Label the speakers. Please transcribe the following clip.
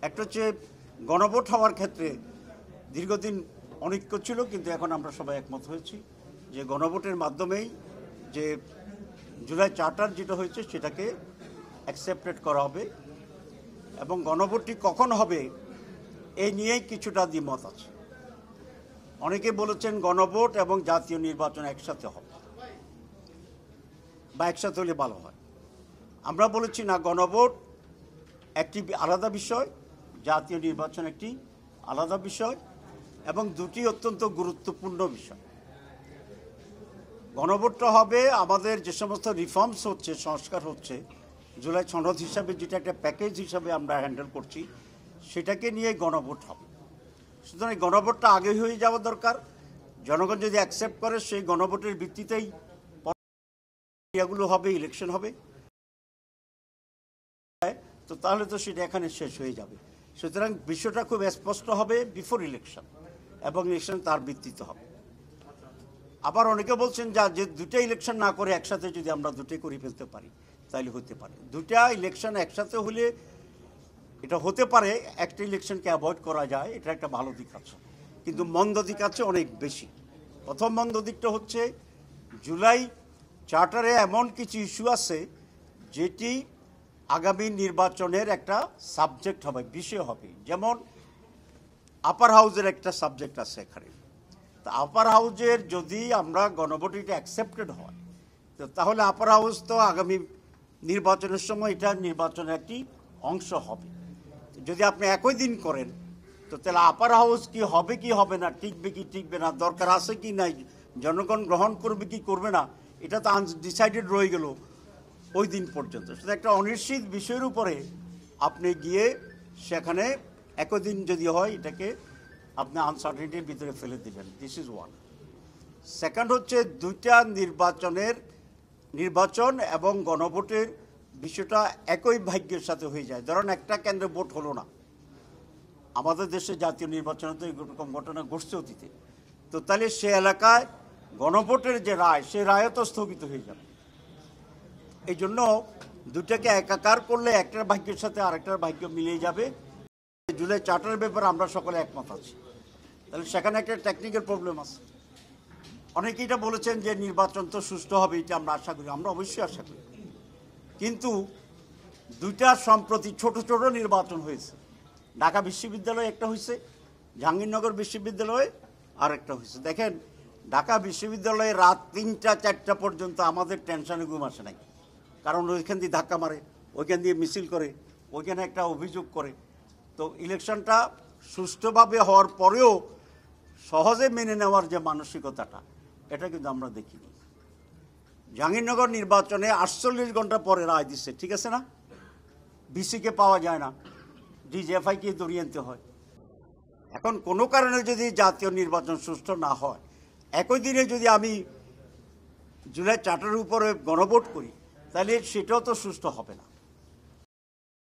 Speaker 1: একটা হচ্ছে গণভোট হওয়ার ক্ষেত্রে দীর্ঘদিন অনৈক্য ছিল, কিন্তু এখন আমরা সবাই একমত হয়েছি যে গণভোটের মাধ্যমেই যে জুলাই চার্টার যেটা হয়েছে সেটাকে অ্যাকসেপ্টেড করা হবে এবং গণভোটটি কখন হবে এই নিয়েই কিছুটা দ্বিমত আছে। অনেকে বলেছেন গণভোট এবং জাতীয় নির্বাচন একসাথে হবে বা একসাথে হলে ভালো হয়। আমরা বলেছি না, গণভোট একটি আলাদা বিষয়, জাতীয় নির্বাচন একটি আলাদা বিষয় এবং দুটি অত্যন্ত গুরুত্বপূর্ণ বিষয়। গণভোটটা হবে আমাদের যে সমস্ত রিফর্মস হচ্ছে, সংস্কার হচ্ছে, জুলাই সনদ হিসাবে যেটা একটা প্যাকেজ হিসাবে আমরা হ্যান্ডেল করছি, সেটাকে নিয়ে গণভোট হবে। সুতরাং এই গণভোটটা আগে হয়ে যাওয়া দরকার। জনগণ যদি অ্যাকসেপ্ট করে সেই গণভোটের ভিত্তিতেই হবে, ইলেকশন হবে, তো তাহলে তো সেটা এখানে শেষ হয়ে যাবে। সুতরাং বিষয়টা খুব স্পষ্ট হবে বিফোর ইলেকশন এবং ইলেকশন তার ভিত্তিতে হবে। আবার অনেকে বলছেন যে দুটা ইলেকশন না করে একসাথে যদি আমরা দুটোই করে ফেলতে পারি তাহলে হতে পারে। দুটা ইলেকশন একসাথে হলে এটা হতে পারে, একটা ইলেকশনকে অ্যাভয়েড করা যায়, এটা একটা ভালো দিক আছে, কিন্তু মন্দ দিক আছে অনেক বেশি। প্রথম মন্দ দিকটা হচ্ছে জুলাই চার্টারে এমন কিছু ইস্যু আছে যেটি আগামী নির্বাচনের একটা সাবজেক্ট হবে, বিষয় হবে। যেমন আপার হাউজের একটা সাবজেক্ট আছে এখানে। তা আপার হাউজের যদি আমরা গণভোটটা অ্যাকসেপ্টেড হয়, তো তাহলে আপার হাউস তো আগামী নির্বাচনের সময় এটা নির্বাচনের একটি অংশ হবে। যদি আপনি একই দিন করেন তো তাহলে আপার হাউস কি হবে কি হবে না, টিকবে কি টিকবে না, দরকার আছে কি নাই, জনগণ গ্রহণ করবে কি করবে না, এটা তো আনডিসাইডেড রয়ে গেল ওই দিন পর্যন্ত। সেটা একটা অনিশ্চিত বিষয়ের উপরে আপনি গিয়ে সেখানে একই দিন যদি হয় এটাকে আপনি আনসার্টেনিটির ভিতরে ফেলে দিবেন। This is one. সেকেন্ড হচ্ছে দুইটা নির্বাচন এবং গণভোটের বিষয়টা একই ভাগ্যের সাথে হয়ে যায়। ধরুন একটা কেন্দ্রে ভোট হলো না, আমাদের দেশে জাতীয় নির্বাচনে তো এরকম ঘটনা ঘটছে অতীতে, তো তাহলে সে এলাকায় গণভোটের যে রায়, সে রায়ও তো স্থগিত হয়ে যাবে। এই জন্য দুটাকে একাকার করলে একটার ভাগ্যের সাথে আরেকটার ভাগ্য মিলিয়ে যাবে। জুলাই চার্টারের ব্যাপারে আমরা সকলে একমত আছি, তাহলে সেখানে একটা টেকনিক্যাল প্রবলেম আছে। অনেকে এটা বলেছেন যে নির্বাচন তো সুষ্ঠু হবে, এটা আমরা আশা করি, আমরা অবশ্যই আশা করি, কিন্তু দুইটা সম্প্রতি ছোট ছোট নির্বাচন হয়েছে। ঢাকা বিশ্ববিদ্যালয়ে একটা হয়েছে, জাহাঙ্গীরনগর বিশ্ববিদ্যালয়ে আর একটা হয়েছে। দেখেন, ঢাকা বিশ্ববিদ্যালয়ে রাত 3টা 4টা পর্যন্ত আমাদের টেনশনে ঘুম আসে নাই, কারণ ওইখান দিয়ে ধাক্কা মারে, ওইখান দিয়ে মিছিল করে, ওইখানে একটা অভিযোগ করে। তো ইলেকশনটা সুষ্ঠুভাবে হওয়ার পরেও সহজে মেনে নেওয়ার যে মানসিকতাটা, এটা কিন্তু আমরা দেখিনি। জাহাঙ্গীরনগর নির্বাচনে 48 ঘন্টা পরে রায় দিচ্ছে, ঠিক আছে না? বিসিকে পাওয়া যায় না, ডিজিএফআইকে দৌড়িয়ে আনতে হয়। এখন কোনো কারণে যদি জাতীয় নির্বাচন সুষ্ঠু না হয়, একই দিনে যদি আমি জুলাই চার্টারের উপরে গণভোট করি, তাহলে সেটাও তো সুষ্ঠু হবে না।